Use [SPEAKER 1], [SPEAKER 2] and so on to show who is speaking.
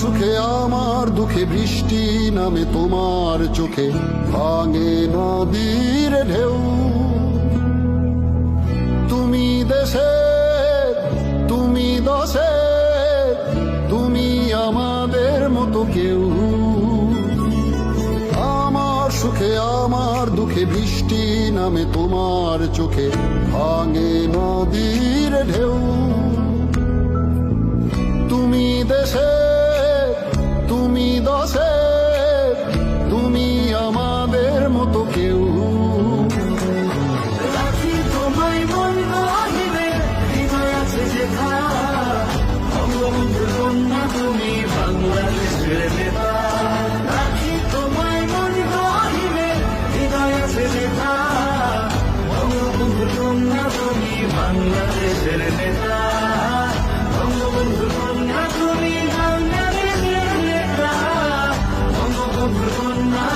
[SPEAKER 1] সুখে আমার দুঃখে বৃষ্টি নামে তোমার চোখে ভাঙে নদীর ঢেউ। তুমি দেশে, তুমি দশে, তুমি আমাদের মতো কেউ। আমার সুখে আমার দুঃখে বৃষ্টি নামে তোমার চোখে ভাঙে নদীর ঢেউ। তুমি দেশে, তুমি দশে, তুমি আমাদের মতো কেউ।
[SPEAKER 2] রাখি তোমায় মন গহিনে, হৃদয় আছে যেথা, বঙ্গবন্ধু কন্যা তুমি বাংলাদেশের নেতা। রাখি তোমায় মন গহিনে, হৃদয় আছে যেথা, বঙ্গবন্ধু কন্যা তুমি বাংলাদেশের নেতা। বঙ্গবন্ধু কন্যা তুমি বাংলাদেশের নেতা। বঙ্গবন্ধু কন্যা